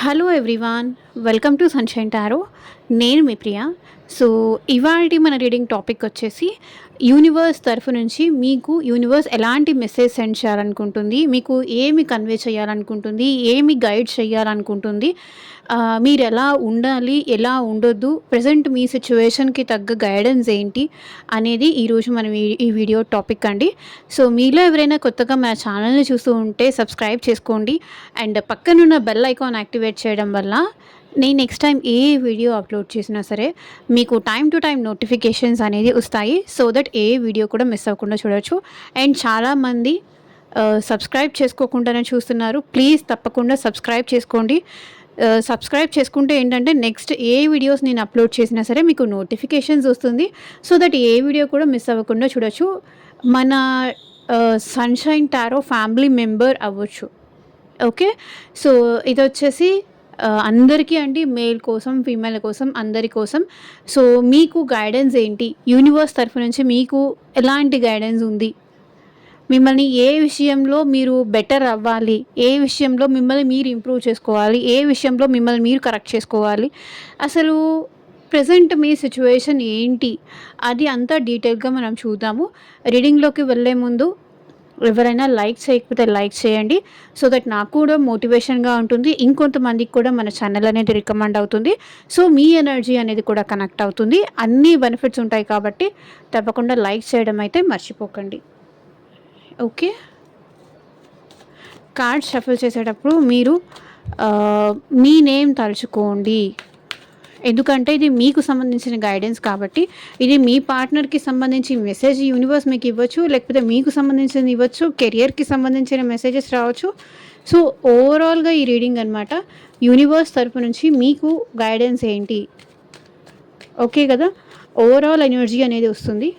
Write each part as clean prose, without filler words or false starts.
Hello everyone, welcome to sunshine tarot. నేను మీ Priya. So ఇవాల్టి మన రీడింగ్ టాపిక్ వచ్చేసి యూనివర్స్ తరఫు నుంచి మీకు యూనివర్స్ ఎలాంటి మెసేజ్ సెండ్ చేయాలనుకుంటుంది, మీకు ఏమి కన్వే చేయాలనుకుంటుంది, ఏమి గైడ్ చేయాలనుకుంటుంది, మీరు ఎలా ఉండాలి, ఎలా ఉండొద్దు, ప్రజెంట్ మీ సిచ్యువేషన్కి తగ్గ గైడెన్స్ ఏంటి అనేది ఈరోజు మనం ఈ వీడియో టాపిక్ అండి. సో మీలో ఎవరైనా కొత్తగా మా ఛానల్ని చూస్తూ ఉంటే సబ్స్క్రైబ్ చేసుకోండి అండ్ పక్కనున్న బెల్ ఐకాన్ యాక్టివేట్ చేయడం వల్ల నేను నెక్స్ట్ టైం ఏ వీడియో అప్లోడ్ చేసినా సరే మీకు టైం టు టైం నోటిఫికేషన్స్ అనేది వస్తాయి. సో దట్ ఏ వీడియో కూడా మిస్ అవ్వకుండా చూడొచ్చు. అండ్ చాలామంది సబ్స్క్రైబ్ చేసుకోకుండానే చూస్తున్నారు. ప్లీజ్ తప్పకుండా సబ్స్క్రైబ్ చేసుకోండి. సబ్స్క్రైబ్ చేసుకుంటే ఏంటంటే నెక్స్ట్ ఏ వీడియోస్ నేను అప్లోడ్ చేసినా సరే మీకు నోటిఫికేషన్స్ వస్తుంది. సో దట్ ఏ వీడియో కూడా మిస్ అవ్వకుండా చూడొచ్చు. మన సన్షైన్ టారో ఫ్యామిలీ మెంబర్ అవ్వచ్చు. ఓకే, సో ఇది వచ్చేసి అందరికీ అండి, మేల్ కోసం, ఫీమేల్ కోసం, అందరి కోసం. సో మీకు గైడెన్స్ ఏంటి, యూనివర్స్ తరఫు నుంచి మీకు ఎలాంటి గైడెన్స్ ఉంది, మిమ్మల్ని ఏ విషయంలో మీరు బెటర్ అవ్వాలి, ఏ విషయంలో మిమ్మల్ని మీరు ఇంప్రూవ్ చేసుకోవాలి, ఏ విషయంలో మిమ్మల్ని మీరు కరెక్ట్ చేసుకోవాలి, అసలు ప్రజెంట్ మీ సిచ్యువేషన్ ఏంటి, అది అంతా డీటెయిల్గా మనం చూద్దాము. రీడింగ్లోకి వెళ్ళే ముందు ఎవరైనా లైక్ చేయకపోతే లైక్ చేయండి. సో దట్ నాకు కూడా మోటివేషన్గా ఉంటుంది, ఇంకొంతమందికి కూడా మన ఛానల్ అనేది రికమెండ్ అవుతుంది. సో మీ ఎనర్జీ అనేది కూడా కనెక్ట్ అవుతుంది, అన్ని బెనిఫిట్స్ ఉంటాయి. కాబట్టి తప్పకుండా లైక్ చేయడం అయితే మర్చిపోకండి. ఓకే, కార్డ్ షఫల్ చేసేటప్పుడు మీరు మీ నేమ్ తలుచుకోండి. ఎందుకంటే ఇది మీకు సంబంధించిన గైడెన్స్ కాబట్టి ఇది మీ పార్ట్నర్కి సంబంధించి మెసేజ్ యూనివర్స్ మీకు ఇవ్వచ్చు, లేకపోతే మీకు సంబంధించిన ఇవ్వచ్చు, కెరియర్కి సంబంధించిన మెసేజెస్ రావచ్చు. సో ఓవరాల్గా ఈ రీడింగ్ అనమాట, యూనివర్స్ తరపు నుంచి మీకు గైడెన్స్ ఏంటి, ఓకే కదా, ఓవరాల్ ఎనర్జీ అనేది వస్తుంది.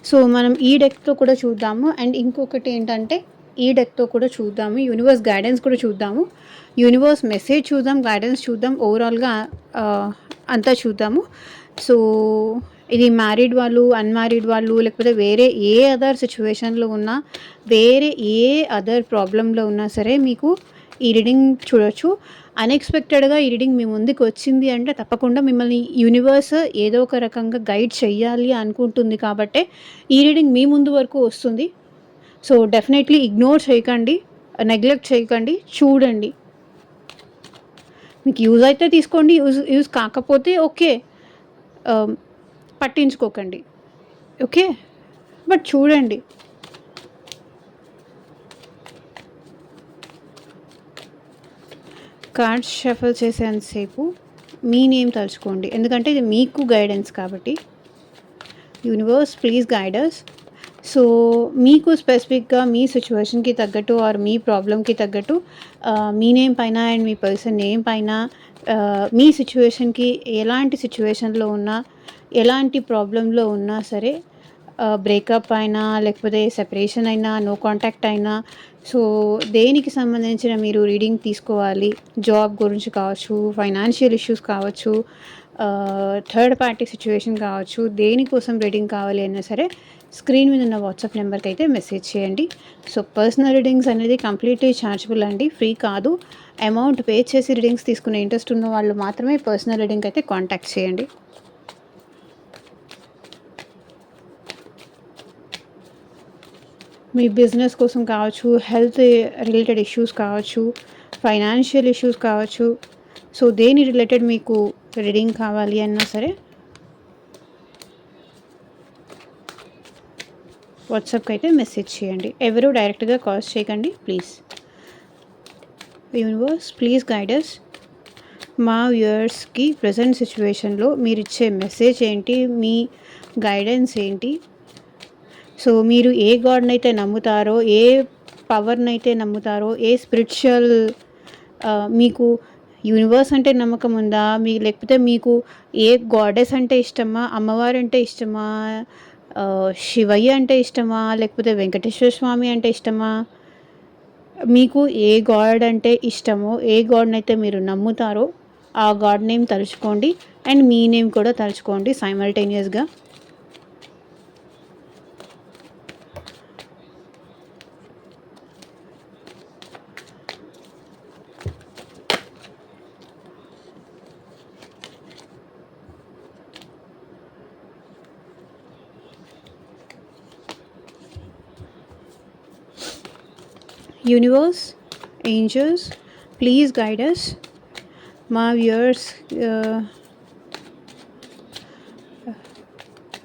సో మనం ఈ డెక్తో కూడా చూద్దాము. అండ్ ఇంకొకటి ఏంటంటే ఈ డెక్తో కూడా చూద్దాము, యూనివర్స్ గైడెన్స్ కూడా చూద్దాము, యూనివర్స్ మెసేజ్ చూద్దాం, గైడెన్స్ చూద్దాం, ఓవరాల్గా అంతా చూద్దాము. సో ఇది మ్యారీడ్ వాళ్ళు, అన్మ్యారీడ్ వాళ్ళు, లేకపోతే వేరే ఏ అదర్ సిచ్యువేషన్లో ఉన్నా, వేరే ఏ అదర్ ప్రాబ్లంలో ఉన్నా సరే మీకు ఈ రీడింగ్ చూడొచ్చు. అన్ఎక్స్పెక్టెడ్గా ఈ రీడింగ్ మీ ముందుకు వచ్చింది అంటే తప్పకుండా మిమ్మల్ని యూనివర్స్ ఏదో ఒక రకంగా గైడ్ చెయ్యాలి అనుకుంటుంది. కాబట్టి ఈ రీడింగ్ మీ ముందు వరకు వస్తుంది. సో డెఫినెట్లీ ఇగ్నోర్ చేయకండి, నెగ్లెక్ట్ చేయకండి, చూడండి. మీకు యూజ్ అయితే తీసుకోండి, యూజ్ కాకపోతే ఓకే, పట్టించుకోకండి. ఓకే, బట్ చూడండి. కార్డ్స్ షఫల్ చేసేంతసేపు మీ నేమ్ తలుచుకోండి, ఎందుకంటే ఇది మీకు గైడెన్స్ కాబట్టి. Universe please guiders. సో మీకు స్పెసిఫిక్గా మీ సిచ్యువేషన్కి తగ్గట్టు ఆర్ మీ ప్రాబ్లమ్కి తగ్గట్టు మీ నేమ్ పైన అండ్ మీ పర్సన్ నేమ్ పైన మీ సిచ్యువేషన్కి ఎలాంటి సిచ్యువేషన్లో ఉన్నా, ఎలాంటి ప్రాబ్లంలో ఉన్నా సరే, బ్రేకప్ అయినా, లేకపోతే సెపరేషన్ అయినా, నో కాంటాక్ట్ అయినా, సో దేనికి సంబంధించిన మీరు రీడింగ్ తీసుకోవాలి, జాబ్ గురించి కావచ్చు, ఫైనాన్షియల్ ఇష్యూస్ కావచ్చు, థర్డ్ పార్టీ సిచ్యువేషన్ కావచ్చు, దేనికోసం రీడింగ్ కావాలి అయినా సరే స్క్రీన్ మీద ఉన్న వాట్సాప్ నెంబర్కి అయితే మెసేజ్ చేయండి. సో పర్సనల్ రీడింగ్స్ అనేది కంప్లీట్లీ ఛార్జబుల్ అండి, ఫ్రీ కాదు. అమౌంట్ పే చేసి రీడింగ్స్ తీసుకునే ఇంట్రెస్ట్ ఉన్న వాళ్ళు మాత్రమే పర్సనల్ రీడింగ్ అయితే కాంటాక్ట్ చేయండి. మీ బిజినెస్ కోసం కావచ్చు, హెల్త్ రిలేటెడ్ ఇష్యూస్ కావచ్చు, ఫైనాన్షియల్ ఇష్యూస్ కావచ్చు, సో దేని రిలేటెడ్ మీకు రీడింగ్ కావాలి అన్నా సరే వాట్సాప్కి అయితే మెసేజ్ చేయండి. ఎవరు డైరెక్ట్గా కాల్స్ చేయకండి ప్లీజ్. Universe please guiders. మా వ్యూయర్స్కి ప్రజెంట్ సిచ్యువేషన్లో మీరు ఇచ్చే మెసేజ్ ఏంటి, మీ గైడెన్స్ ఏంటి, సో మీరు ఏ గాడ్ని అయితే నమ్ముతారో, ఏ పవర్ని అయితే నమ్ముతారో, ఏ స్పిరిచువల్ మీకు యూనివర్స్ అంటే నమ్మకం ఉందా, లేకపోతే మీకు ఏ గాడెస్ అంటే ఇష్టమా, అమ్మవారు అంటే ఇష్టమా, శివయ్య అంటే ఇష్టమా, లేకపోతే వెంకటేశ్వర స్వామి అంటే ఇష్టమా, మీకు ఏ గాడ్ అంటే ఇష్టమో, ఏ గాడ్ని అయితే మీరు నమ్ముతారో ఆ గాడ్ నేమ్ తలుచుకోండి అండ్ మీ నేమ్ కూడా తలుచుకోండి సైమల్టేనియస్గా. Universe, angels, please guide us. మా వ్యూయర్స్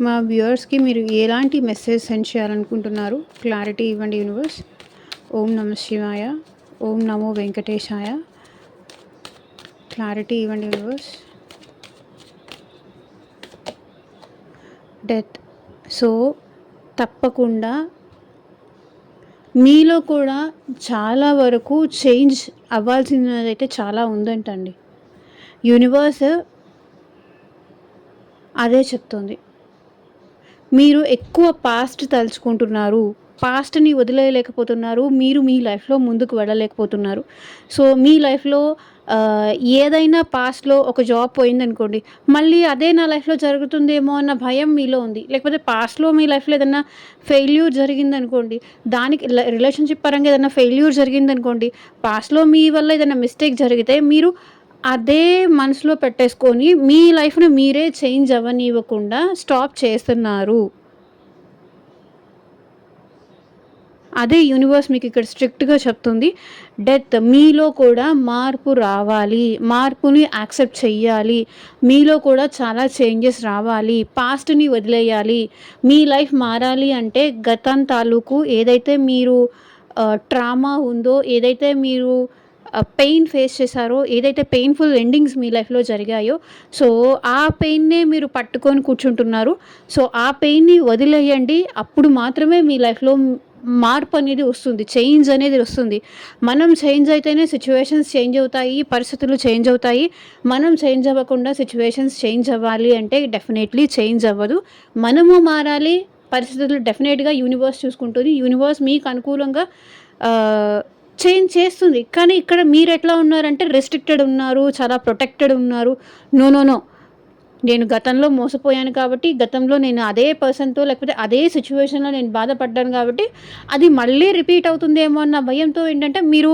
మా వ్యూయర్స్కి మీరు ఎలాంటి మెసేజ్ సెండ్ చేయాలనుకుంటున్నారు? క్లారిటీ ఇవ్వండి యూనివర్స్. ఓం నమ శివాయ, ఓం నమో వెంకటేశాయ. క్లారిటీ ఇవ్వండి యూనివర్స్. డెత్. సో తప్పకుండా మీలో కూడా చాలా వరకు చేంజ్ అవ్వాల్సినదైతే చాలా ఉందంటండి. యూనివర్స్ అదే చెప్తుంది. మీరు ఎక్కువ పాస్ట్ తలుచుకుంటున్నారు, పాస్ట్ని వదిలేయలేకపోతున్నారు, మీరు మీ లైఫ్లో ముందుకు వెళ్ళలేకపోతున్నారు. సో మీ లైఫ్లో ఏదైనా పాస్ట్లో ఒక జాబ్ పోయిందనుకోండి, మళ్ళీ అదే నా లైఫ్లో జరుగుతుందేమో అన్న భయం మీలో ఉంది. లేకపోతే పాస్ట్లో మీ లైఫ్లో ఏదైనా ఫెయిల్యూర్ జరిగిందనుకోండి, దానికి రిలేషన్షిప్ పరంగా ఏదైనా ఫెయిల్యూర్ జరిగిందనుకోండి, పాస్ట్లో మీ వల్ల ఏదైనా మిస్టేక్ జరిగితే మీరు అదే మనసులో పెట్టేసుకొని మీ లైఫ్ని మీరే చేంజ్ అవ్వనివ్వకుండా స్టాప్ చేస్తున్నారు. అదే యూనివర్స్ మీకు ఇక్కడ స్ట్రిక్ట్గా చెప్తుంది. డెత్. మీలో కూడా మార్పు రావాలి, మార్పుని యాక్సెప్ట్ చెయ్యాలి, మీలో కూడా చాలా చేంజెస్ రావాలి, పాస్ట్ని వదిలేయాలి. మీ లైఫ్ మారాలి అంటే గతం తాలూకు ఏదైతే మీరు ట్రామా ఉందో, ఏదైతే మీరు పెయిన్ ఫేస్ చేశారో, ఏదైతే పెయిన్ఫుల్ ఎండింగ్స్ మీ లైఫ్లో జరిగాయో, సో ఆ పెయిన్నే మీరు పట్టుకొని కూర్చుంటున్నారు. సో ఆ పెయిన్ని వదిలేయండి. అప్పుడు మాత్రమే మీ లైఫ్లో మార్పు అనేది వస్తుంది, చేంజ్ అనేది వస్తుంది. మనం చేంజ్ అయితేనే సిచ్యువేషన్స్ చేంజ్ అవుతాయి, పరిస్థితులు చేంజ్ అవుతాయి. మనం చేంజ్ అవ్వకుండా సిచ్యువేషన్స్ చేంజ్ అవ్వాలి అంటే డెఫినెట్లీ చేంజ్ అవ్వదు. మనము మారాలి, పరిస్థితులు డెఫినెట్గా యూనివర్స్ చూసుకుంటుంది. యూనివర్స్ మీకు అనుకూలంగా చేంజ్ చేస్తుంది. కానీ ఇక్కడ మీరు ఎట్లా ఉన్నారంటే రెస్ట్రిక్టెడ్ ఉన్నారు, చాలా ప్రొటెక్టెడ్ ఉన్నారు. నో నో నో, నేను గతంలో మోసపోయాను కాబట్టి, గతంలో నేను అదే పర్సన్తో లేకపోతే అదే సిచ్యువేషన్లో నేను బాధపడ్డాను కాబట్టి అది మళ్ళీ రిపీట్ అవుతుందేమో అన్న భయంతో ఏంటంటే మీరు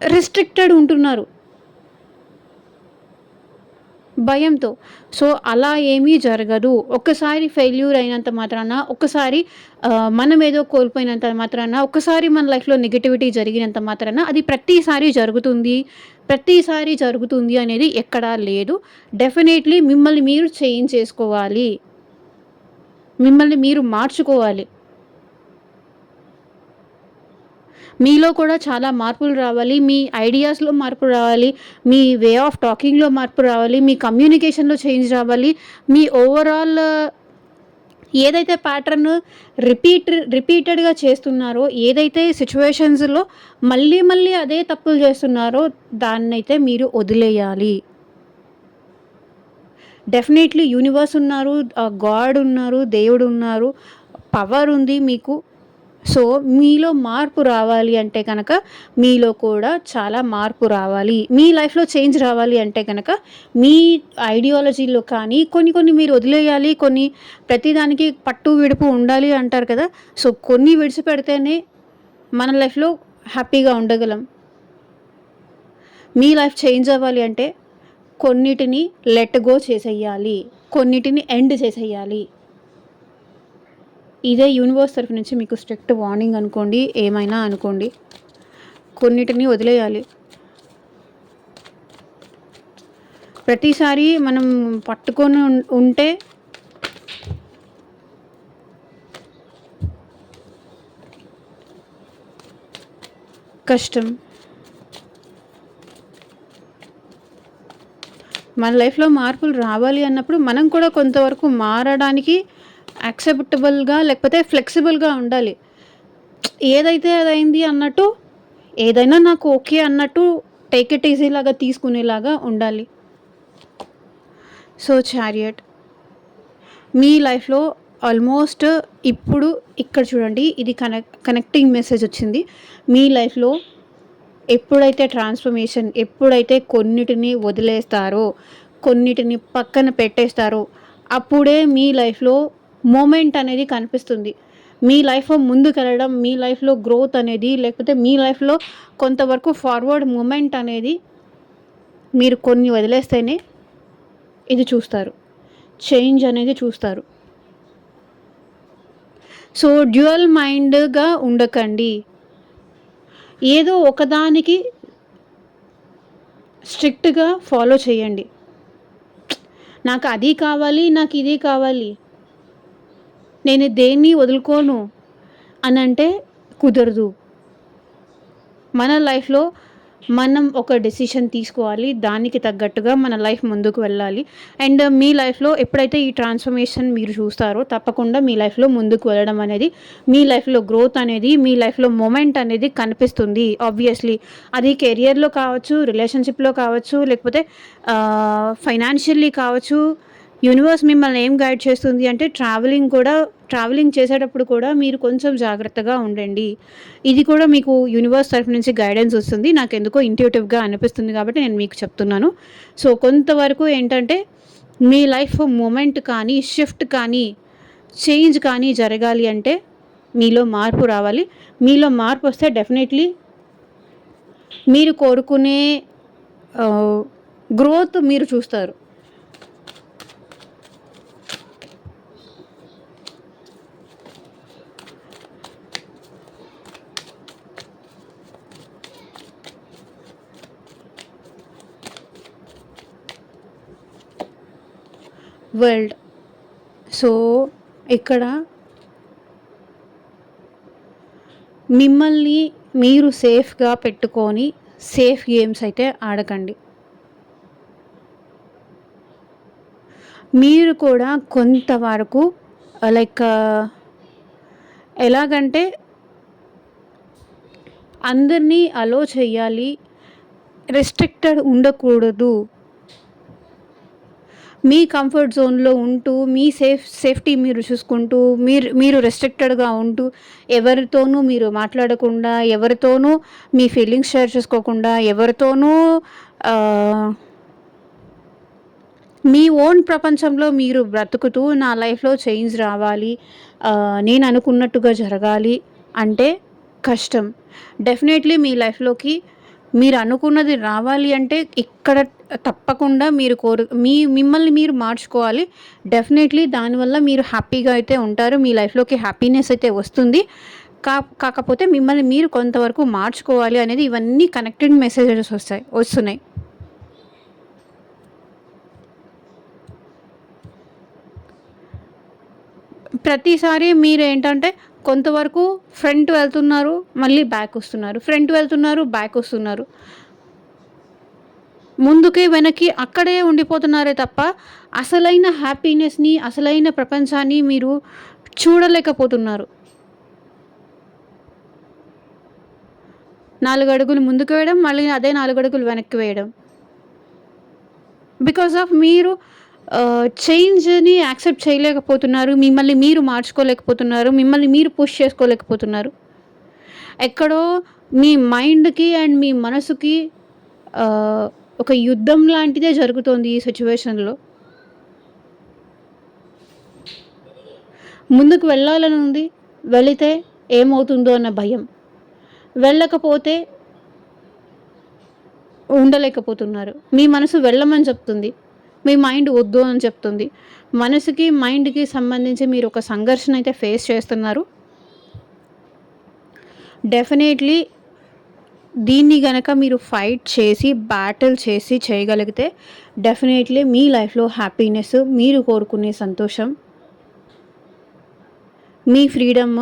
రెస్ట్రిక్టెడ్ ఉంటున్నారు భయంతో. సో అలా ఏమీ జరగదు. ఒక్కసారి ఫెయిల్యూర్ అయినంత మాత్రాన, ఒక్కసారి మనం ఏదో కోల్పోయినంత మాత్రాన, ఒక్కసారి మన లైఫ్లో నెగిటివిటీ జరిగినంత మాత్రాన అది ప్రతిసారి జరుగుతుంది అనేది ఎక్కడా లేదు. డెఫినెట్లీ మిమ్మల్ని మీరు చేంజ్ చేసుకోవాలి, మిమ్మల్ని మీరు మార్చుకోవాలి. మీలో కూడా చాలా మార్పులు రావాలి, మీ ఐడియాస్లో మార్పు రావాలి, మీ వే ఆఫ్ టాకింగ్లో మార్పు రావాలి, మీ కమ్యూనికేషన్లో చేంజ్ రావాలి, మీ ఓవరాల్ ఏదైతే ప్యాటర్న్ రిపీటెడ్గా చేస్తున్నారో, ఏదైతే సిచ్యువేషన్స్లో మళ్ళీ మళ్ళీ అదే తప్పులు చేస్తున్నారో దాన్నైతే మీరు వదిలేయాలి. డెఫినెట్లీ యూనివర్స్ ఉన్నారు, గాడ్ ఉన్నారు, దేవుడు ఉన్నారు, పవర్ ఉంది మీకు. సో మీలో మార్పు రావాలి అంటే కనుక మీలో కూడా చాలా మార్పు రావాలి, మీ లైఫ్లో చేంజ్ రావాలి అంటే కనుక మీ ఐడియాలజీలో కానీ కొన్ని మీరు వదిలేయాలి. కొన్ని ప్రతిదానికి పట్టు విడుపు ఉండాలి అంటారు కదా. సో కొన్ని విడిచిపెడితేనే మన లైఫ్లో హ్యాపీగా ఉండగలం. మీ లైఫ్ చేంజ్ అవ్వాలి అంటే కొన్నిటిని లెట్ గో చేసేయాలి, కొన్నిటిని ఎండ్ చేసేయాలి. ఇదే యూనివర్స్ తరఫు నుంచి మీకు స్ట్రిక్ట్ వార్నింగ్ అనుకోండి, ఏమైనా అనుకోండి. కొన్నిటిని వదిలేయాలి. ప్రతిసారి మనం పట్టుకొని ఉంటే కష్టం. మన లైఫ్లో మార్పులు రావాలి అన్నప్పుడు మనం కూడా కొంతవరకు మారడానికి యాక్సెప్టబుల్గా లేకపోతే ఫ్లెక్సిబుల్గా ఉండాలి. ఏదైతే అదైంది అన్నట్టు, ఏదైనా నాకు ఓకే అన్నట్టు టేక్ ఇట్ ఈజీ లాగా తీసుకునేలాగా ఉండాలి. సో చారియట్ మీ లైఫ్లో ఆల్మోస్ట్ ఇప్పుడు ఇక్కడ చూడండి, ఇది కనెక్టింగ్ మెసేజ్ వచ్చింది. మీ లైఫ్లో ఎప్పుడైతే ట్రాన్స్ఫర్మేషన్, ఎప్పుడైతే కొన్నిటిని వదిలేస్తారో, కొన్నిటిని పక్కన పెట్టేస్తారో అప్పుడే మీ లైఫ్లో మూమెంట్ అనేది కనిపిస్తుంది. మీ లైఫ్లో ముందుకెళ్ళడం, మీ లైఫ్లో గ్రోత్ అనేది, లేకపోతే మీ లైఫ్లో కొంతవరకు ఫార్వర్డ్ మూమెంట్ అనేది మీరు కొన్ని వదిలేస్తేనే ఇది చూస్తారు, చేంజ్ అనేది చూస్తారు. సో డ్యూయల్ మైండ్గా ఉండకండి. ఏదో ఒకదానికి స్ట్రిక్ట్గా ఫాలో చేయండి. నాకు అది కావాలి, నాకు ఇది కావాలి, నేను దేన్ని వదులుకోను అని అంటే కుదరదు. మన లైఫ్లో మనం ఒక డెసిషన్ తీసుకోవాలి, దానికి తగ్గట్టుగా మన లైఫ్ ముందుకు వెళ్ళాలి. అండ్ మీ లైఫ్లో ఎప్పుడైతే ఈ ట్రాన్స్ఫర్మేషన్ మీరు చూస్తారో తప్పకుండా మీ లైఫ్లో ముందుకు వెళ్ళడం అనేది, మీ లైఫ్లో గ్రోత్ అనేది, మీ లైఫ్లో మూమెంట్ అనేది కనిపిస్తుంది. ఆబ్వియస్లీ అది కెరియర్లో కావచ్చు, రిలేషన్షిప్లో కావచ్చు, లేకపోతే ఫైనాన్షియల్లీ కావచ్చు. యూనివర్స్ మిమ్మల్ని ఏం గైడ్ చేస్తుంది అంటే ట్రావెలింగ్ చేసేటప్పుడు కూడా మీరు కొంచెం జాగ్రత్తగా ఉండండి. ఇది కూడా మీకు యూనివర్స్ తరఫు నుంచి గైడెన్స్ వస్తుంది. నాకెందుకో ఇంట్యూటివ్‌గా అనిపిస్తుంది కాబట్టి నేను మీకు చెప్తున్నాను. సో కొంతవరకు ఏంటంటే మీ లైఫ్ మూమెంట్ కానీ, షిఫ్ట్ కానీ, చేంజ్ కానీ జరగాలి అంటే మీలో మార్పు రావాలి. మీలో మార్పు వస్తే డెఫినెట్‌లీ మీరు కోరుకునే గ్రోత్ మీరు చూస్తారు. వరల్డ్. సో ఇక్కడ మిమ్మల్ని మీరు సేఫ్గా పెట్టుకొని సేఫ్ గేమ్స్ అయితే ఆడకండి. మీరు కూడా కొంతవరకు లైక్ ఎలాగంటే అందరినీ అలో చేయాలి, రెస్ట్రిక్టెడ్ ఉండకూడదు. మీ కంఫర్ట్ జోన్లో ఉంటూ మీ సేఫ్టీ మీరు చూసుకుంటూ మీరు రెస్ట్రిక్టెడ్గా ఉంటూ ఎవరితోనూ మీరు మాట్లాడకుండా, ఎవరితోనూ మీ ఫీలింగ్స్ షేర్ చేసుకోకుండా, ఎవరితోనూ మీ ఓన్ ప్రపంచంలో మీరు బ్రతుకుతూ నా లైఫ్లో చేంజ్ రావాలి, నేను అనుకున్నట్టుగా జరగాలి అంటే కష్టం. డెఫినెట్లీ మీ లైఫ్లోకి మీరు అనుకున్నది రావాలి అంటే ఇక్కడ తప్పకుండా మీరు మిమ్మల్ని మీరు మార్చుకోవాలి. డెఫినెట్లీ దానివల్ల మీరు హ్యాపీగా అయితే ఉంటారు. మీ లైఫ్లోకి హ్యాపీనెస్ అయితే వస్తుంది. కాకపోతే మిమ్మల్ని మీరు కొంతవరకు మార్చుకోవాలి అనేది ఇవన్నీ కనెక్టెడ్ మెసేజెస్ వస్తున్నాయి. ప్రతిసారి మీరు ఏంటంటే కొంతవరకు ఫ్రంట్ వెళ్తున్నారు, మళ్ళీ బ్యాక్ వస్తున్నారు, ఫ్రంట్ వెళ్తున్నారు, బ్యాక్ వస్తున్నారు, ముందుకి వెనక్కి అక్కడే ఉండిపోతున్నారే తప్ప అసలైన హ్యాపీనెస్ని, అసలైన ప్రపంచాన్ని మీరు చూడలేకపోతున్నారు. 4 అడుగులు ముందుకు వేయడం, మళ్ళీ అదే 4 అడుగులు వెనక్కి వేయడం. బికాస్ ఆఫ్ మీరు చేంజ్ని యాక్సెప్ట్ చేయలేకపోతున్నారు, మిమ్మల్ని మీరు మార్చుకోలేకపోతున్నారు, మిమ్మల్ని మీరు పుష్ చేసుకోలేకపోతున్నారు. ఎక్కడో మీ మైండ్కి అండ్ మీ మనసుకి ఒక యుద్ధం లాంటిదే జరుగుతోంది ఈ సిచ్యువేషన్లో. ముందుకు వెళ్ళాలని ఉంది, వెళితే ఏమవుతుందో అన్న భయం, వెళ్ళకపోతే ఉండలేకపోతున్నారు. మీ మనసు వెళ్ళమని చెప్తుంది, మీ మైండ్ వద్దు అని చెప్తుంది. మనసుకి మైండ్కి సంబంధించి మీరు ఒక సంఘర్షణ అయితే ఫేస్ చేస్తున్నారు. డెఫినెట్లీ దీన్ని గనక మీరు ఫైట్ చేసి బ్యాటిల్ చేసి చేయగలిగితే డెఫినెట్లీ మీ లైఫ్లో హ్యాపీనెస్, మీరు కోరుకునే సంతోషం, మీ ఫ్రీడమ్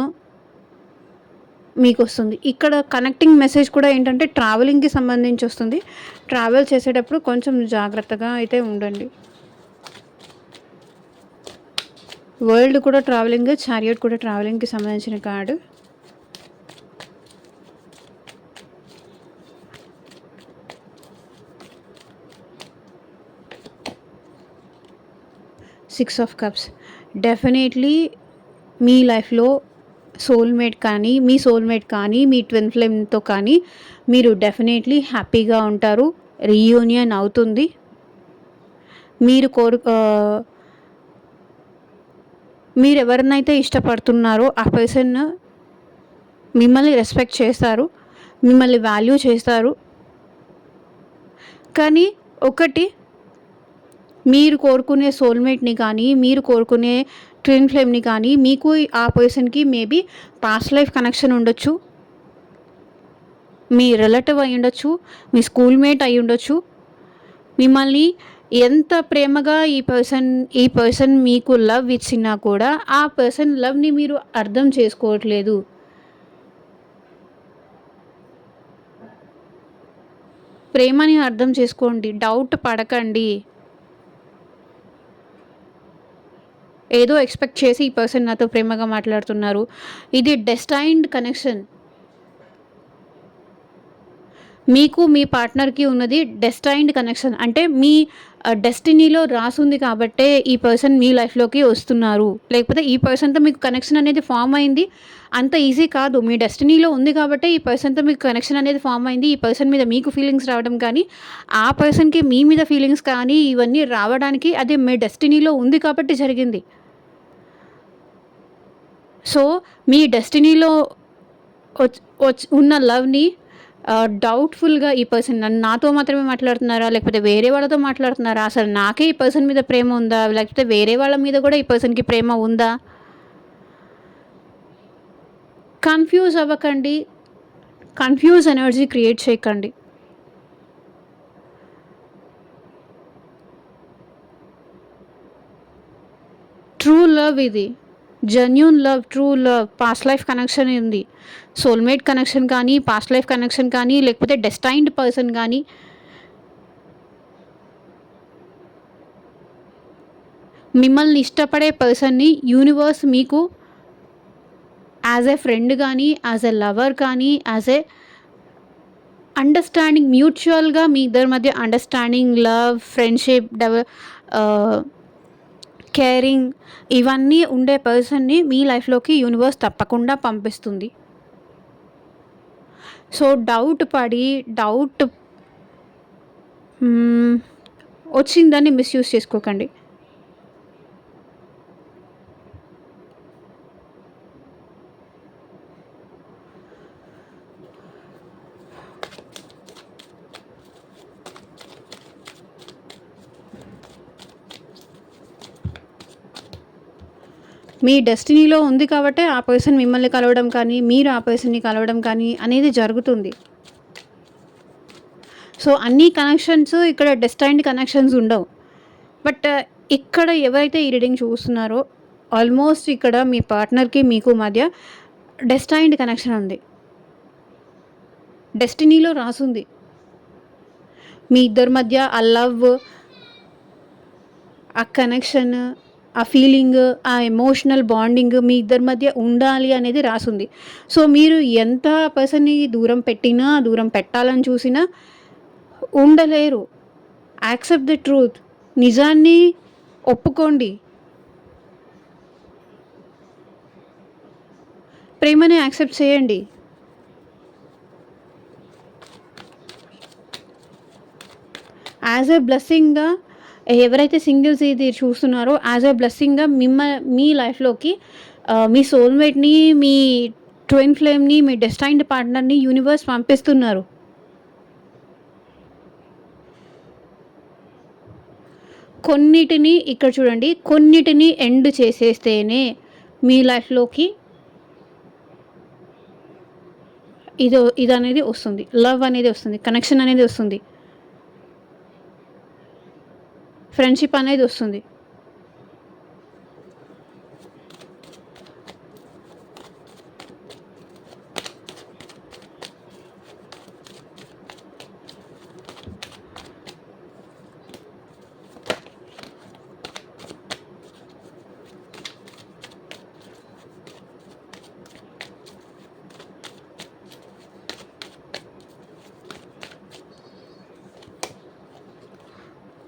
మీకు వస్తుంది. ఇక్కడ కనెక్టింగ్ మెసేజ్ కూడా ఏంటంటే ట్రావెలింగ్కి సంబంధించి వస్తుంది. ట్రావెల్ చేసేటప్పుడు కొంచెం జాగ్రత్తగా అయితే ఉండండి. వరల్డ్ కూడా ట్రావెలింగ్, చారియట్ కూడా ట్రావెలింగ్కి సంబంధించిన card. Six of cups. Definitely మీ లైఫ్లో సోల్మేట్ కానీ, మీ ట్విన్ ఫ్లేమ్తో కానీ మీరు డెఫినెట్లీ హ్యాపీగా ఉంటారు. రీయూనియన్ అవుతుంది. మీరు ఎవరినైతే ఇష్టపడుతున్నారో ఆ పర్సన్ మిమ్మల్ని రెస్పెక్ట్ చేస్తారు, మిమ్మల్ని వాల్యూ చేస్తారు. కానీ ఒకటి మీరు కోరుకునే సోల్‌మేట్‌ని కానీ, మీరు కోరుకునే ట్విన్ ఫ్లేమ్‌ని కానీ, మీకు ఆ పర్సన్‌కి మేబీ పాస్ట్ లైఫ్ కనెక్షన్ ఉండొచ్చు. మీ రిలేటివ్ అయ్యుండొచ్చు. మీ స్కూల్‌మేట్ అయ్యుండొచ్చు. మిమ్మల్ని ఎంత ప్రేమగా ఈ పర్సన్ మీకు లవ్ ఇచ్చినా కూడా, ఆ పర్సన్ లవ్‌ని మీరు అర్థం చేసుకోవట్లేదు. ప్రేమని అర్థం చేసుకోండి. డౌట్ పడకండి. ఏదో ఎక్స్‌పెక్ట్ చేసి ఈ పర్సన్ నాతో ప్రేమగా మాట్లాడుతున్నారు. ఇది డెస్టైన్డ్ కనెక్షన్. మీకు మీ పార్ట్నర్‌కి ఉన్నది డెస్టైన్డ్ కనెక్షన్. అంటే మీ డెస్టినీలో రాసుంది కాబట్టే ఈ పర్సన్ మీ లైఫ్‌లోకి వస్తున్నారు. లేకపోతే ఈ పర్సన్‌తో మీకు కనెక్షన్ అనేది ఫార్మ్ అయింది. అంత ఈజీ కాదు. మీ డెస్టినీలో ఉంది కాబట్టే ఈ పర్సన్‌తో మీకు కనెక్షన్ అనేది ఫార్మ్ అయింది. ఈ పర్సన్ మీద మీకు ఫీలింగ్స్ రావడం కానీ, ఆ పర్సన్‌కి మీ మీద ఫీలింగ్స్ కానీ ఇవన్నీ రావడానికి అది మీ డెస్టినీలో ఉంది కాబట్టి జరిగింది. సో, మీ డెస్టినీలో ఒచ్ ఒచ్ ఉన్న లవ్‌ని డౌట్‌ఫుల్‌గా ఈ పర్సన్ నాతో మాత్రమే మాట్లాడుతున్నారా? లేకపోతే వేరే వాళ్ళతో మాట్లాడుతున్నారా? అసలు నాకే ఈ పర్సన్ మీద ప్రేమ ఉందా? లేకపోతే వేరే వాళ్ళ మీద గూడా ఈ పర్సన్‌కి ప్రేమ ఉందా? కన్‌ఫ్యూజ్ అవ్వకండి. కన్‌ఫ్యూజ్ ఎనర్జీ క్రియేట్ చేయకండి. ట్రూ లవ్ ఇది. Genuine love, true love, past life connection ఉంది. సోల్‌మేట్ కనెక్షన్ కానీ, పాస్ట్ లైఫ్ కనెక్షన్ కానీ, లేకపోతే డెస్టైన్డ్ పర్సన్ గానీ, మిమ్మల్ని ఇష్టపడే పర్సన్‌ని యూనివర్స్ మీకు యాజ్ ఎ ఫ్రెండ్ గానీ, యాజ్ ఎ లవర్ కానీ, యాజ్ ఎ అండర్‌స్టాండింగ్ మ్యూచువల్‌గా మీ ఇద్దరి మధ్య అండర్‌స్టాండింగ్, లవ్, ఫ్రెండ్‌షిప్, ఆహ్, కేరింగ్ ఇవన్నీ ఉండే పర్సన్‌ని మీ లైఫ్‌లోకి యూనివర్స్ తప్పకుండా పంపిస్తుంది. సో, డౌట్ హ్మ్. వచ్చిందని మిస్‌యూజ్ చేసుకోకండి. మీ డెస్టినీలో ఉంది కాబట్టే ఆ పర్సన్ మిమ్మల్ని కలవడం కానీ, మీరు ఆ పర్సన్‌ని కలవడం కానీ అనేది జరుగుతుంది. సో, అన్ని కనెక్షన్స్ ఇక్కడ డెస్టైన్డ్ కనెక్షన్స్ ఉండవు. బట్ ఇక్కడ ఎవరైతే ఈ రీడింగ్ చూస్తున్నారో ఆల్మోస్ట్ ఇక్కడ మీ పార్ట్నర్‌కి మీకు మధ్య డెస్టైన్డ్ కనెక్షన్ ఉంది. డెస్టినీలో రాసుంది. మీ ఇద్దరి మధ్య ఆ లవ్, ఆ కనెక్షన్, ఆ ఫీలింగ్, ఆ ఎమోషనల్ బాండింగ్ మీ ఇద్దరి మధ్య ఉండాలి అనేది రాసుంది. సో, మీరు ఎంత పర్సన్‌ని దూరం పెట్టినా, దూరం పెట్టాలని చూసినా ఉండలేరు. Accept the truth. నిజాన్ని ఒప్పుకోండి. ప్రేమని యాక్సెప్ట్ చేయండి. యాజ్ ఎ బ్లెస్సింగ్‌గా ఎవరైతే సింగిల్స్ ఇది చూస్తున్నారో యాజ్ ఎ బ్లెస్సింగ్‌గా మీ లైఫ్‌లోకి మీ సోల్‌మేట్‌ని, మీ ట్విన్ ఫ్లేమ్‌ని, మీ డెస్టైన్డ్ పార్ట్నర్‌ని యూనివర్స్ పంపిస్తున్నారు. కొన్నిటిని ఇక్కడ చూడండి. కొన్నిటిని ఎండ్ చేసేస్తేనే మీ లైఫ్‌లోకి ఇదనేది వస్తుంది. లవ్ అనేది వస్తుంది. కనెక్షన్ అనేది వస్తుంది. ఫ్రెండ్‌షిప్ అనేది వస్తుంది.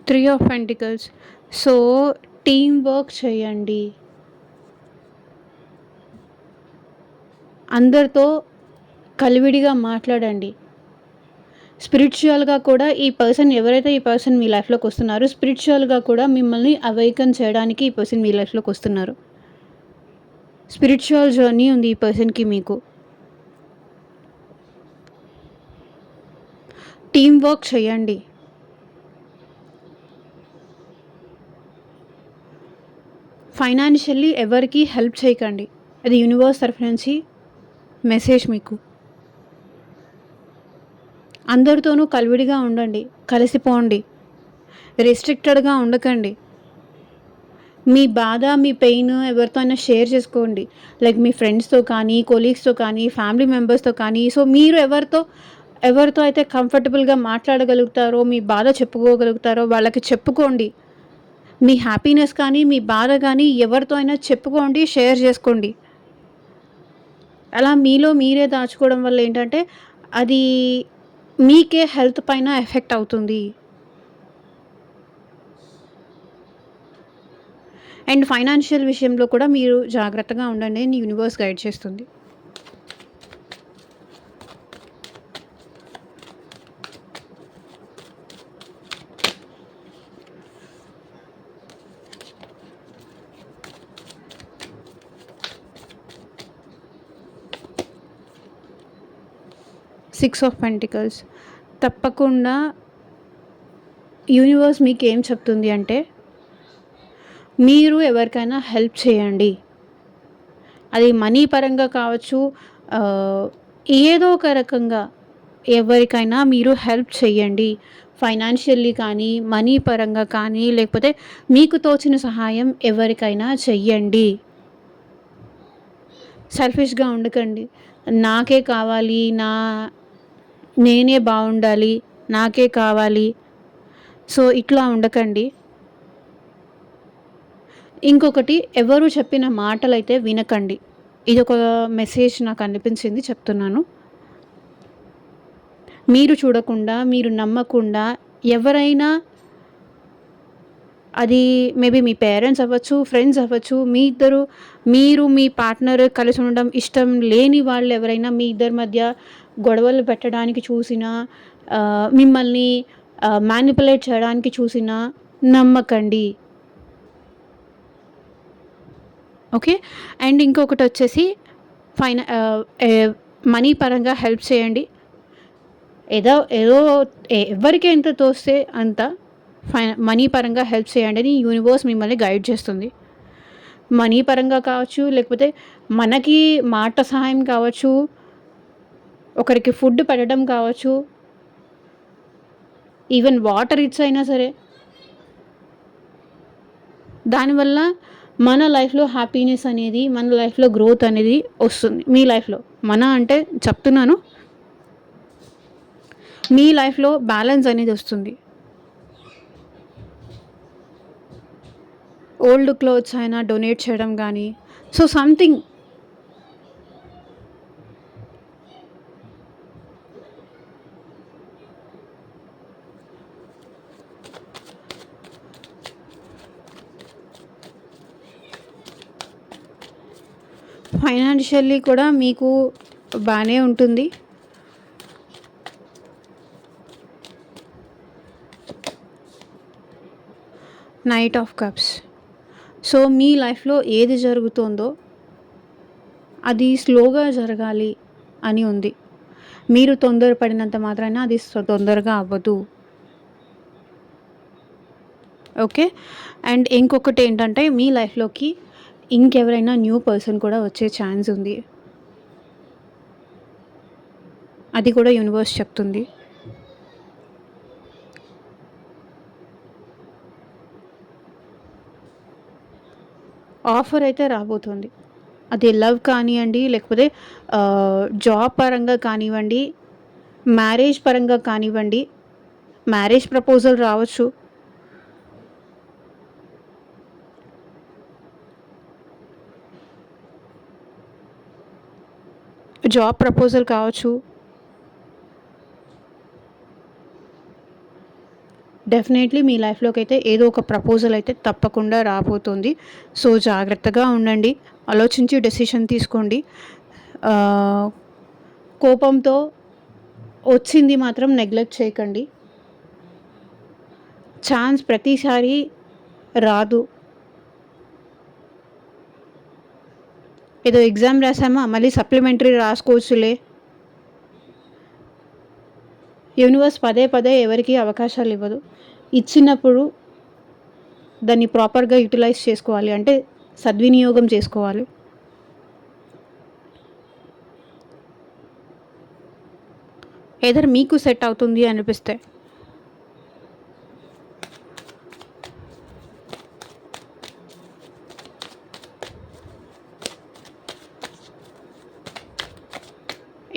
3 of pentacles. So, team work చేయండి. అందరితో కలివిడిగా మాట్లాడండి. స్పిరిచ్యువల్‌గా కూడా ఈ పర్సన్ మీ లైఫ్‌లోకి వస్తున్నారో స్పిరిచ్యువల్‌గా కూడా మిమ్మల్ని అవేకెన్ చేయడానికి ఈ పర్సన్ మీ లైఫ్‌లోకి వస్తున్నారు. స్పిరిచ్యువల్ జర్నీ ఉంది ఈ పర్సన్‌కి మీకు. టీమ్ వర్క్ చేయండి. ఫైనాన్షియల్లీ ఎవరికీ హెల్ప్ చేయకండి. అది యూనివర్స్ తరఫు నుంచి మెసేజ్ మీకు. అందరితోనూ కలివిడిగా ఉండండి, కలిసిపోండి, రెస్ట్రిక్టెడ్గా ఉండకండి. మీ బాధ, మీ పెయిన్ ఎవరితో అయినా షేర్ చేసుకోండి. లైక్ మీ ఫ్రెండ్స్‌తో కానీ, కొలీగ్స్‌తో కానీ, ఫ్యామిలీ మెంబర్స్‌తో కానీ. సో, మీరు ఎవరితో అయితే కంఫర్టబుల్‌గా మాట్లాడగలుగుతారో, మీ బాధ చెప్పుకోగలుగుతారో వాళ్ళకి చెప్పుకోండి. మీ హ్యాపీనెస్ కానీ, మీ బాధ కానీ ఎవరితో అయినా చెప్పుకోండి, షేర్ చేసుకోండి. అలా మీలో మీరే దాచుకోవడం వల్ల ఏంటంటే, అది మీకే హెల్త్ పైన ఎఫెక్ట్ అవుతుంది. అండ్ ఫైనాన్షియల్ విషయంలో కూడా మీరు జాగ్రత్తగా ఉండండి అని యూనివర్స్ గైడ్ చేస్తుంది. Six of pentacles. తప్పకుండా యూనివర్స్ మీకేం చెప్తుంది అంటే, మీరు ఎవరికైనా హెల్ప్ చేయండి. అది మనీ పరంగా కావచ్చు, ఏదో ఒక రకంగా ఎవరికైనా మీరు హెల్ప్ చేయండి. ఫైనాన్షియల్లీ కానీ, మనీ పరంగా కానీ, లేకపోతే మీకు తోచిన సహాయం ఎవరికైనా చెయ్యండి. సెల్ఫిష్‌గా ఉండకండి. నాకే కావాలి, నేనే బావుండాలి, నాకే కావాలి. సో, ఇట్లా ఉండకండి. ఇంకొకటి, ఎవరు చెప్పిన మాటలైతే వినకండి. ఇదొక మెసేజ్ నాకు అనిపించింది, చెప్తున్నాను. మీరు చూడకుండా, మీరు నమ్మకుండా ఎవరైనా, అది మేబీ మీ పేరెంట్స్ అవ్వచ్చు, ఫ్రెండ్స్ అవ్వచ్చు, మీరు మీ పార్ట్నర్ కలిసి ఉండడం ఇష్టం లేని వాళ్ళు ఎవరైనా మీ ఇద్దరి మధ్య గొడవలు పెట్టడానికి చూసినా, మిమ్మల్ని మ్యానిపులేట్ చేయడానికి చూసినా నమ్మకండి. ఓకే. అండ్ ఇంకొకటి వచ్చేసి మనీ పరంగా హెల్ప్ చేయండి. ఏదో ఏదో ఎవరికి ఎంత తోస్తే అంత మనీ పరంగా హెల్ప్ చేయండి అని యూనివర్స్ మిమ్మల్ని గైడ్ చేస్తుంది. మనీ పరంగా కావచ్చు, లేకపోతే మనకి మాట సహాయం కావచ్చు, ఒకరికి ఫుడ్ పెట్టడం కావచ్చు, ఈవెన్ వాటర్ ఇచ్చైనా సరే. దానివల్ల మన లైఫ్లో హ్యాపీనెస్ అనేది, మన లైఫ్లో గ్రోత్ అనేది వస్తుంది. మీ లైఫ్లో అంటే చెప్తున్నాను, మీ లైఫ్లో బ్యాలెన్స్ అనేది వస్తుంది. ఓల్డ్ క్లోత్స్ అయినా డొనేట్ చేయడం కానీ, సో సంథింగ్. ఫైనాన్షియల్లీ కూడా మీకు బాగానే ఉంటుంది. Knight of cups. సో మీ లైఫ్లో ఏది జరుగుతుందో అది స్లోగా జరగాలి అని ఉంది. మీరు తొందరపడినంత మాత్రాన అది తొందరగా అవ్వదు. ఓకే. అండ్ ఇంకొకటి ఏంటంటే, మీ లైఫ్లోకి ఇంకెవరైనా న్యూ పర్సన్ కూడా వచ్చే ఛాన్స్ ఉంది. అది కూడా యూనివర్స్ చెప్తుంది. ఆఫర్ అయితే రాబోతుంది. అది లవ్ కానివ్వండి, లేకపోతే జాబ్ పరంగా కానివ్వండి, మ్యారేజ్ పరంగా కానివ్వండి, మ్యారేజ్ ప్రపోజల్ రావచ్చు. జాబ్ ప్రపోజల్ కావచ్చు. డెఫినెట్లీ మీ లైఫ్లోకి అయితే ఏదో ఒక ప్రపోజల్ అయితే తప్పకుండా రాబోతుంది. సో జాగ్రత్తగా ఉండండి, ఆలోచించి డెసిషన్ తీసుకోండి. కోపంతో వచ్చింది మాత్రం నెగ్లెక్ట్ చేయకండి. ఛాన్స్ ప్రతిసారి రాదు. ఏదో ఎగ్జామ్ రాసామా, మళ్ళీ సప్లిమెంటరీ రాసుకోవచ్చులే. యూనివర్స్ పదే పదే ఎవరికి అవకాశాలు ఇవ్వదు. ఇచ్చినప్పుడు దాన్ని ప్రాపర్గా యూటిలైజ్ చేసుకోవాలి. అంటే సద్వినియోగం చేసుకోవాలి. ఏదర్ మీకు సెట్ అవుతుంది అనిపిస్తే.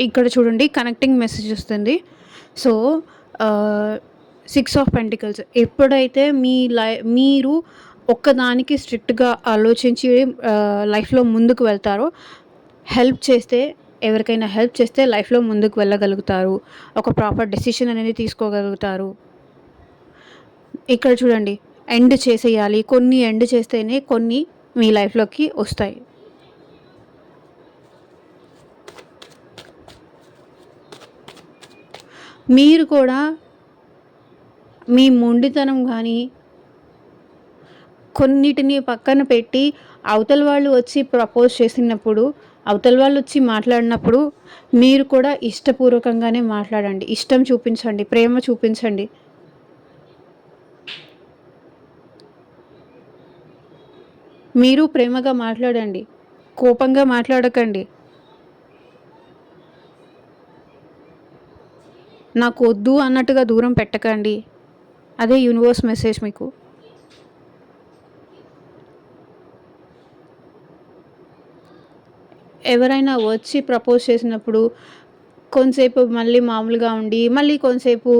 ఇక్కడ చూడండి కనెక్టింగ్ మెసేజ్ వస్తుంది. సో 6 ఆఫ్ పెంటికల్స్ ఎప్పుడైతే మీరు ఒక్కదానికి స్ట్రిక్ట్గా ఆలోచించి లైఫ్లో ముందుకు వెళ్తారో, ఎవరికైనా హెల్ప్ చేస్తే లైఫ్లో ముందుకు వెళ్ళగలుగుతారు. ఒక ప్రాపర్ డెసిషన్ అనేది తీసుకోగలుగుతారు. ఇక్కడ చూడండి ఎండ్ చేసేయాలి, కొన్ని ఎండ్ చేస్తేనే కొన్ని మీ లైఫ్లోకి వస్తాయి. మీరు కూడా మీ మొండితనం కానీ కొన్నిటిని పక్కన పెట్టి అవతల వాళ్ళు వచ్చి ప్రపోజ్ చేసినప్పుడు, అవతల వాళ్ళు వచ్చి మాట్లాడినప్పుడు మీరు కూడా ఇష్టపూర్వకంగానే మాట్లాడండి. ఇష్టం చూపించండి, ప్రేమ చూపించండి. మీరు ప్రేమగా మాట్లాడండి, కోపంగా మాట్లాడకండి. నాకు వద్దు అన్నట్టుగా దూరం పెట్టకండి. అదే యూనివర్స్ మెసేజ్ మీకు. ఎవరైనా వచ్చి ప్రపోజ్ చేసినప్పుడు కొంతసేపు మళ్ళీ మామూలుగా ఉండి, మళ్ళీ కొంతసేపు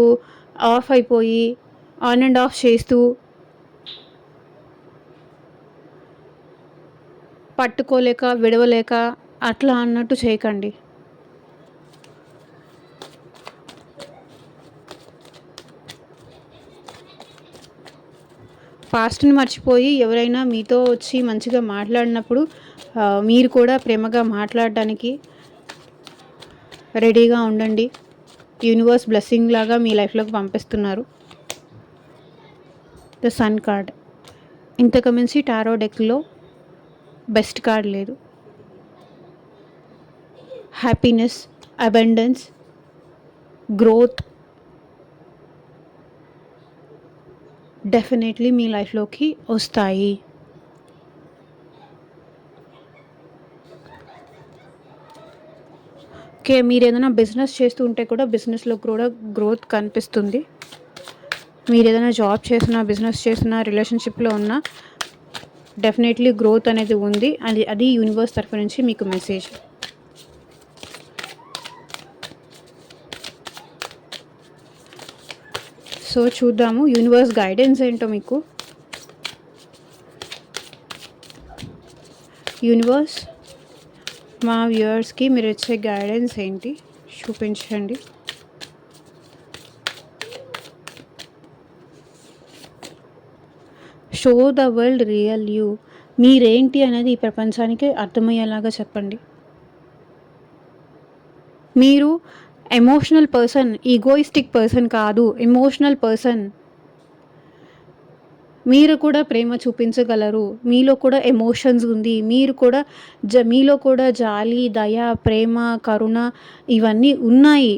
ఆఫ్ అయిపోయి, ఆన్ అండ్ ఆఫ్ చేస్తూ పట్టుకోలేక విడవలేక అట్లా అన్నట్టు చేయకండి. పాస్ట్ని మర్చిపోయి ఎవరైనా మీతో వచ్చి మంచిగా మాట్లాడినప్పుడు మీరు కూడా ప్రేమగా మాట్లాడడానికి రెడీగా ఉండండి. యూనివర్స్ బ్లెస్సింగ్ లాగా మీ లైఫ్లోకి పంపిస్తున్నారు. ద సన్ కార్డ్ ఇంతకు మించి టారో డెక్లో బెస్ట్ కార్డ్ లేదు. హ్యాపీనెస్, అబండెన్స్, గ్రోత్ డెఫినెట్లీ మీ లైఫ్లోకి వస్తాయి. ఓకే, మీరు ఏదైనా బిజినెస్ చేస్తూ ఉంటే కూడా బిజినెస్లో కూడా గ్రోత్ కనిపిస్తుంది. మీరు ఏదైనా జాబ్ చేసినా, బిజినెస్ చేసినా, రిలేషన్షిప్లో ఉన్నా డెఫినెట్లీ గ్రోత్ అనేది ఉంది. అది యూనివర్స్ తరఫు నుంచి మీకు మెసేజ్. సో చూద్దాము యూనివర్స్ గైడెన్స్ ఏంటో మీకు. యూనివర్స్ మా వ్యూవర్స్కి మీరు ఇచ్చే గైడెన్స్ ఏంటి చూపించండి. Show the world real you. మీరేంటి అనేది ఈ ప్రపంచానికి అర్థమయ్యేలాగా చెప్పండి. మీరు ఎమోషనల్ పర్సన్, ఈగోయిస్టిక్ పర్సన్ కాదు, ఎమోషనల్ పర్సన్. మీరు కూడా ప్రేమ చూపించగలరు. మీలో కూడా ఎమోషన్స్ ఉంది. మీలో కూడా జాలి, దయ, ప్రేమ, కరుణ ఇవన్నీ ఉన్నాయి.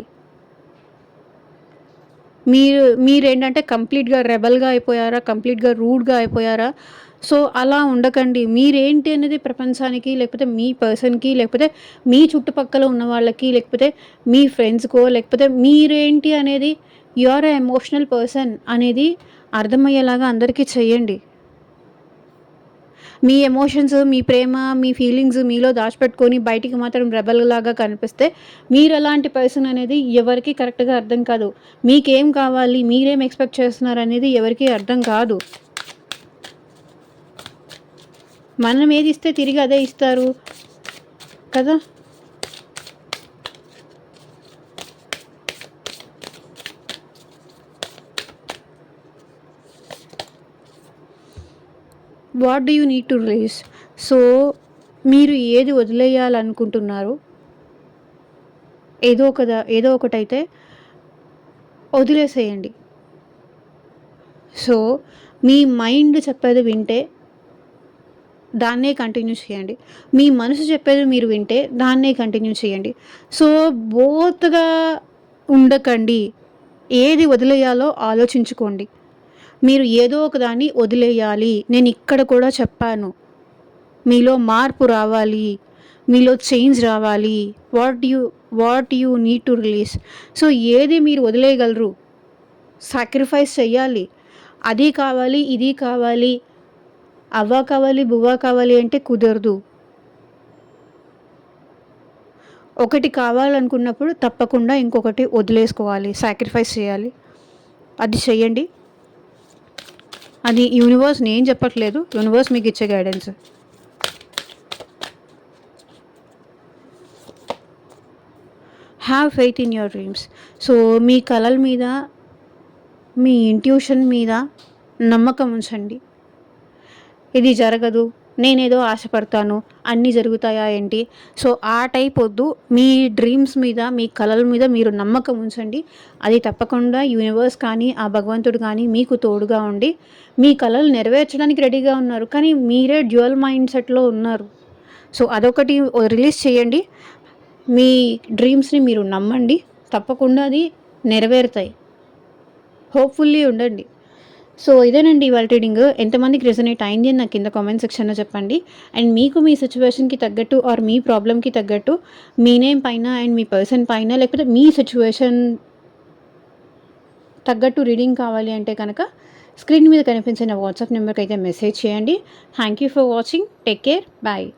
మీరేంటంటే కంప్లీట్గా రెబల్గా అయిపోయారా, కంప్లీట్గా రూడ్గా అయిపోయారా? సో అలా ఉండకండి. మీరేంటి అనేది ప్రపంచానికి, లేకపోతే మీ పర్సన్కి, లేకపోతే మీ చుట్టుపక్కల ఉన్న వాళ్ళకి, లేకపోతే మీ ఫ్రెండ్స్కో, లేకపోతే మీరేంటి అనేది you are a emotional person అనేది అర్థమయ్యేలాగా అందరికీ చెయ్యండి. మీ ఎమోషన్స్, మీ ప్రేమ, మీ ఫీలింగ్స్ మీలో దాచిపెట్టుకొని బయటికి మాత్రం రెబల్ లాగా కనిపిస్తే మీరు ఎలాంటి పర్సన్ అనేది ఎవరికి కరెక్ట్గా అర్థం కాదు. మీకేం కావాలి, మీరేం ఎక్స్పెక్ట్ చేస్తున్నారు అనేది ఎవరికి అర్థం కాదు. మనం ఏది ఇస్తే తిరిగి అదే ఇస్తారు కదా. What do you need to release? So మీరు ఏది వదిలేయాలనుకుంటున్నారు, ఏదో ఒకటైతే వదిలేసేయండి. సో మీ మైండ్ చెప్పేది వింటే దాన్నే కంటిన్యూ చేయండి. మీ మనసు చెప్పేది మీరు వింటే దాన్నే కంటిన్యూ చేయండి. సో బోత్గా ఉండకండి. ఏది వదిలేయాలో ఆలోచించుకోండి. మీరు ఏదో ఒక దాన్ని వదిలేయాలి. నేను ఇక్కడ కూడా చెప్పాను. మీలో మార్పు రావాలి, మీలో చేంజ్ రావాలి. What you need to release. So ఏది మీరు వదిలేయగలరు, సాక్రిఫైస్ చెయ్యాలి. అది కావాలి, ఇది కావాలి, అవ్వ కావాలి, బువ్వ కావాలి అంటే కుదరదు. ఒకటి కావాలనుకున్నప్పుడు తప్పకుండా ఇంకొకటి వదిలేసుకోవాలి, సాక్రిఫైస్ చేయాలి. అది చెయ్యండి. అది యూనివర్స్, నేను చెప్పట్లేదు, యూనివర్స్ మీకు ఇచ్చే guidance. Have faith in your dreams. So మీ కలల మీద, మీ ఇంట్యూషన్ మీద నమ్మకం ఉంచండి. ఇది జరగదు, నేనేదో ఆశపడతాను, అన్నీ జరుగుతాయా ఏంటి, సో ఆ టైప్ వద్దు. మీ డ్రీమ్స్ మీద, మీ కలల మీద మీరు నమ్మకం ఉంచండి. అది తప్పకుండా యూనివర్స్ కానీ, ఆ భగవంతుడు కానీ మీకు తోడుగా ఉండి మీ కలలు నెరవేర్చడానికి రెడీగా ఉన్నారు. కానీ మీరే డ్యూయల్ మైండ్ సెట్లో ఉన్నారు. సో అదొకటి రిలీజ్ చేయండి. మీ డ్రీమ్స్ని మీరు నమ్మండి, తప్పకుండా అది నెరవేరుతాయి. హోప్ఫుల్లీ ఉండండి. సో ఇదేనండి ఇవాళ రీడింగ్. ఎంతమందికి రెజొనేట్ అయింది అని నాకు కింద కామెంట్ సెక్షన్లో చెప్పండి. అండ్ మీకు మీ సిచ్యువేషన్కి తగ్గట్టు ఆర్ మీ ప్రాబ్లమ్కి తగ్గట్టు మీ నేమ్ పైన అండ్ మీ పర్సన్ పైన, లేకపోతే మీ సిచ్యువేషన్ తగ్గట్టు రీడింగ్ కావాలి అంటే కనుక స్క్రీన్ మీద కనిపించిన వాట్సాప్ నెంబర్కి అయితే మెసేజ్ చేయండి. Thank you for watching. Take care. Bye.